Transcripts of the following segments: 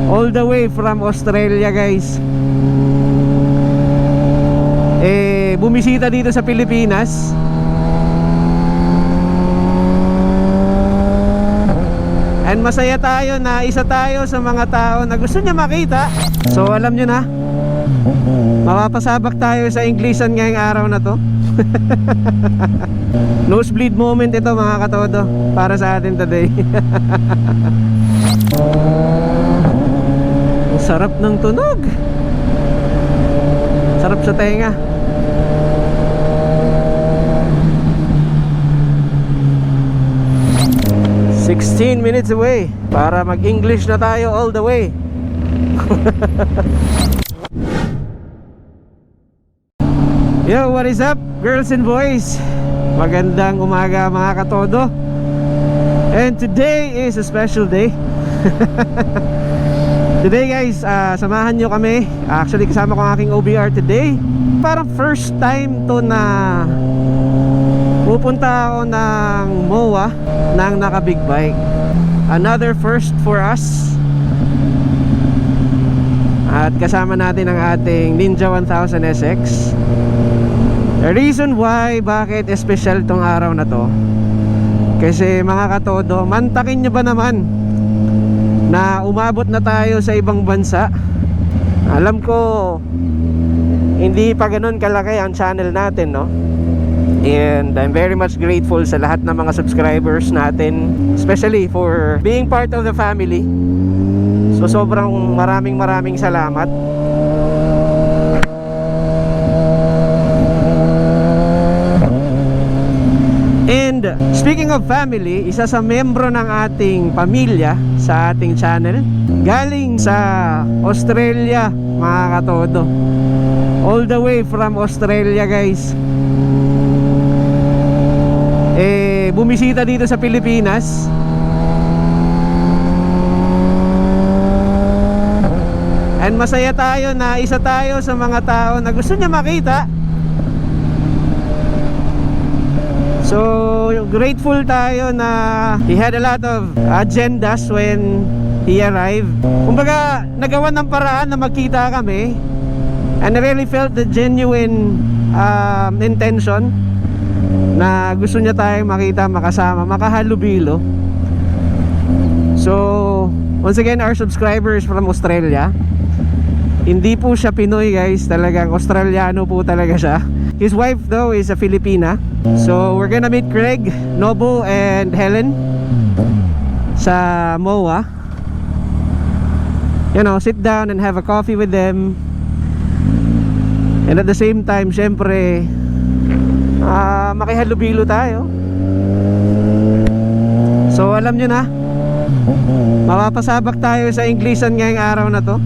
All the way from Australia, guys. Bumisita dito sa Pilipinas. And masaya tayo na isa tayo sa mga tao na gusto niya makita. So alam nyo na, mapapasabak tayo sa Englishan ngayong araw na to. Nosebleed moment ito, mga katodo, para sa atin today. Ang sarap ng tunog. Sarap sa tenga. "16 minutes away para mag-English na tayo all the way." Yo, what is up, girls and boys? Magandang umaga, mga katodo. And today is a special day. Today, guys, samahan nyo kami. Actually, kasama ko ang aking OBR today. Parang first time to na pupunta ako ng MOA ng naka-big bike. Another first for us. At kasama natin ang ating Ninja 1000 SX. The reason why, bakit special tong araw na to, kasi mga katodo, mantakin nyo ba naman na umabot na tayo sa ibang bansa? Alam ko hindi pa ganun kalaki ang channel natin, no? And I'm very much grateful sa lahat ng mga subscribers natin, especially for being part of the family. So sobrang maraming salamat. And speaking of family, isa sa membro ng ating pamilya sa ating channel, galing sa Australia, mga katodo. All the way from Australia, guys. Bumisita dito sa Pilipinas. And masaya tayo na isa tayo sa mga tao na gusto niya makita. So grateful tayo na he had a lot of agendas when he arrived. Kumbaga, nagawa ng paraan na magkita kami. And I really felt the genuine intention na gusto niya tayong makita, makasama, makahalubilo. So once again, our subscribers from Australia. Hindi po siya Pinoy, guys. Talagang Australiano po talaga siya. His wife though is a Filipina. So we're gonna meet Craig, Noble, and Helen sa MOA. You know, sit down and have a coffee with them. And at the same time, syempre, makihalubilo tayo. So alam nyo na, mapapasabak tayo sa Englishan ngayong araw na to.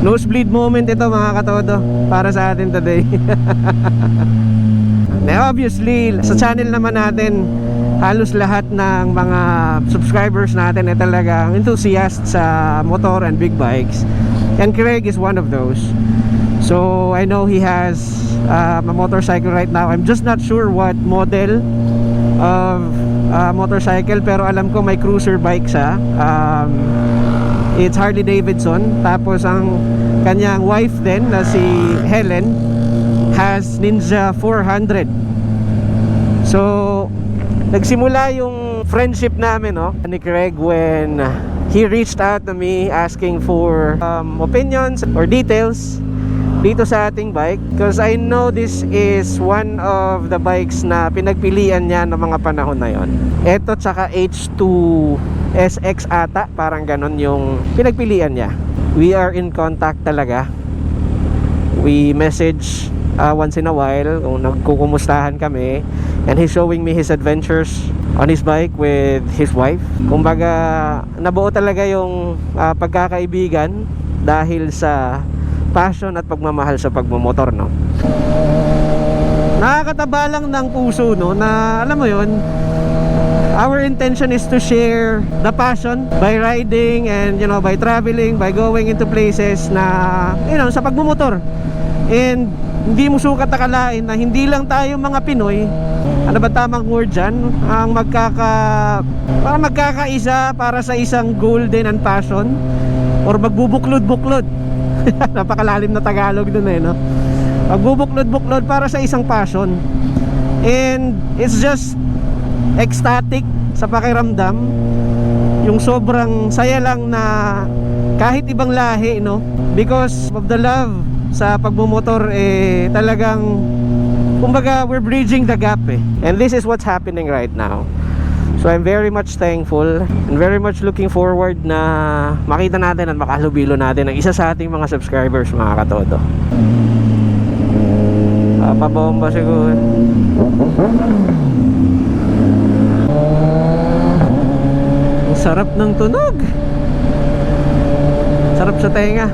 Nosebleed moment ito, mga katodo, para sa atin today. Now obviously, sa channel naman natin, halos lahat ng mga subscribers natin ay talagang enthusiast sa motor and big bikes. And Craig is one of those. So I know he has a motorcycle right now. I'm just not sure what model of motorcycle, pero alam ko may cruiser bike siya. It's Harley Davidson. Tapos ang kanyang wife din na si Helen has Ninja 400. So nagsimula yung friendship namin, no, ni Craig when he reached out to me asking for opinions or details dito sa ating bike, because I know this is one of the bikes na pinagpilian niya ng mga panahon na yon. Ito tsaka H2 SX ata, parang ganon yung pinagpilian niya. We are in contact talaga. We message once in a while kung nagkukumustahan kami, and he's showing me his adventures on his bike with his wife. Kumbaga, nabuo talaga yung pagkakaibigan dahil sa passion at pagmamahal sa pagmamotor, no? Nakakataba lang ng puso, no, na alam mo yun, our intention is to share the passion by riding and, you know, by traveling, by going into places na, you know, sa pagmamotor. And hindi mo sukat akalain na hindi lang tayo mga Pinoy, ano ba tamang word dyan, ang magkakaisa para sa isang goal din and passion, or magbubuklod-buklod. Napakalalim na Tagalog dun no? Magbubuklod-buklod para sa isang passion. And it's just ecstatic sa pakiramdam, yung sobrang saya lang na kahit ibang lahi, no? Because of the love sa pagmumotor, talagang kumbaga we're bridging the gap and this is what's happening right now. So I'm very much thankful and very much looking forward na makita natin at makalubilo natin ang isa sa ating mga subscribers, mga katodo. Papabomba siguro. Ang sarap ng tunog. Sarap sa tenga.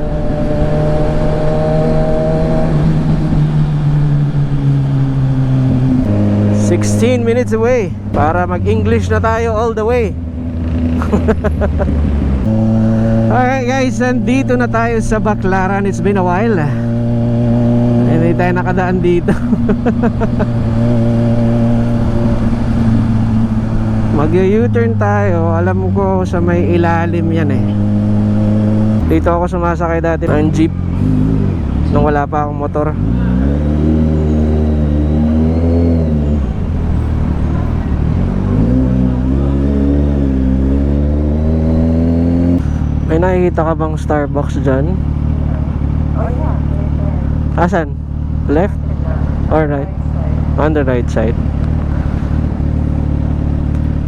"16 minutes away para mag-English na tayo all the way." Alright guys, nandito na tayo sa Baclaran. It's been a while. Hindi tayo nakadaan dito. Mag-U-turn tayo. Alam ko sa may ilalim yan Dito ako sumasakay dati ng jeep nung wala pa akong motor. May nakikita ka bang Starbucks dyan? Oh yeah. Asan? Left? Or right? On the right side.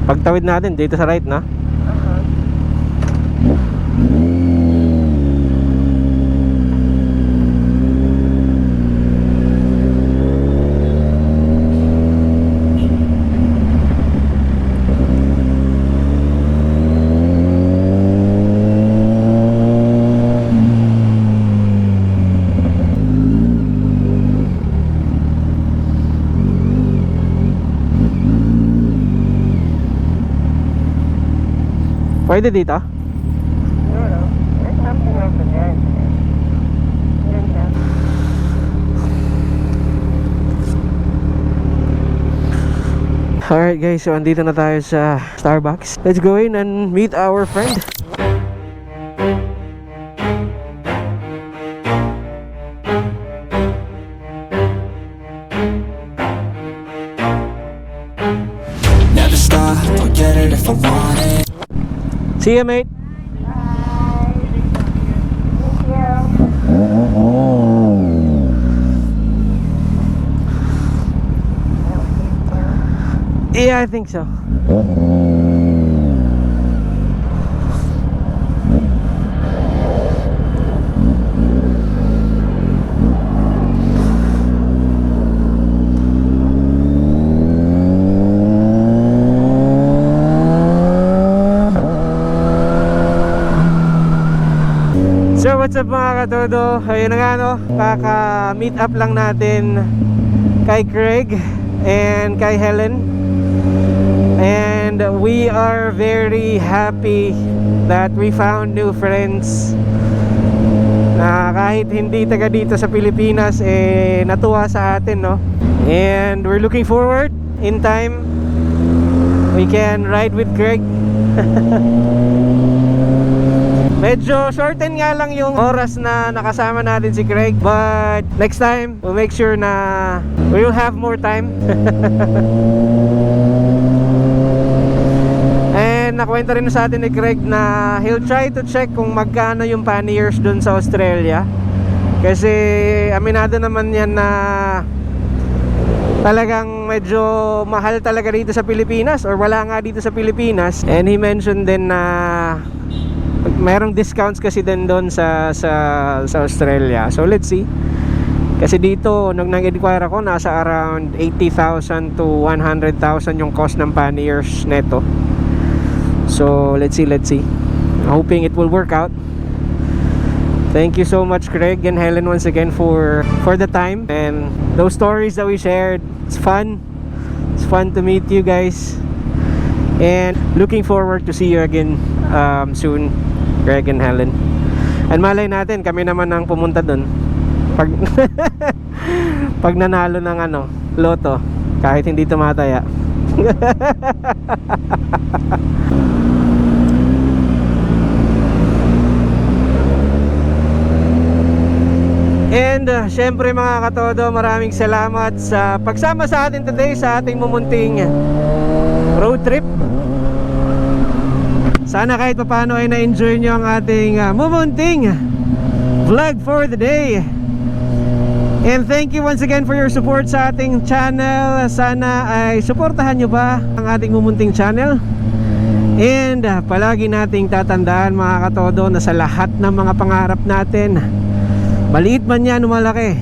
Pagtawid natin dito sa right na? Pwede dito? No. There's something over there. Alright guys, so andito na tayo sa Starbucks. Let's go in and meet our friend. Never stop, I'll get it if I want it. See ya, mate. Yeah, I think so. So what's up mga katodo? Ayun na nga no, kaka-meet up lang natin kay Craig and kay Helen. And we are very happy that we found new friends na kahit hindi taga dito sa Pilipinas, natuwa sa atin, no? And we're looking forward in time we can ride with Craig. Medyo shorten nga lang yung oras na nakasama natin si Craig, but next time we'll make sure na we will have more time. And nakwenta rin sa atin ni Craig na he'll try to check kung magkano yung panniers dun sa Australia, kasi aminado naman yan na talagang medyo mahal talaga dito sa Pilipinas, or wala nga dito sa Pilipinas. And he mentioned din na merong discounts kasi din doon sa Australia. So let's see. Kasi dito nung nag-inquire ako, nasa around 80,000 to 100,000 yung cost ng panniers neto. So let's see. Hoping it will work out. Thank you so much Craig and Helen once again for the time and those stories that we shared. It's fun to meet you guys, and looking forward to see you again soon, Craig and Helen. And malay natin kami naman ang pumunta dun. Pag pag nanalo ng ano, loto, kahit hindi tumataya. And syempre mga katodo, maraming salamat sa pagsama sa atin today sa ating mumunting road trip. Sana kahit paano ay na-enjoy nyo ang ating mumunting vlog for the day. And thank you once again for your support sa ating channel. Sana ay suportahan nyo ba ang ating mumunting channel. And palagi nating tatandaan mga katodo na sa lahat ng mga pangarap natin, maliit man yan o malaki,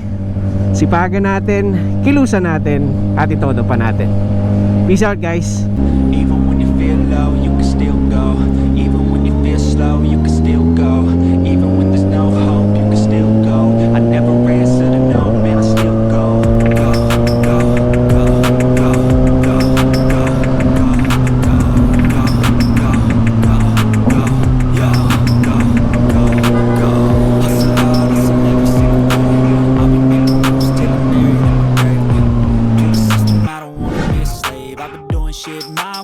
sipagan natin, kilusan natin, at itodo pa natin. Peace out guys. Even when you feel low,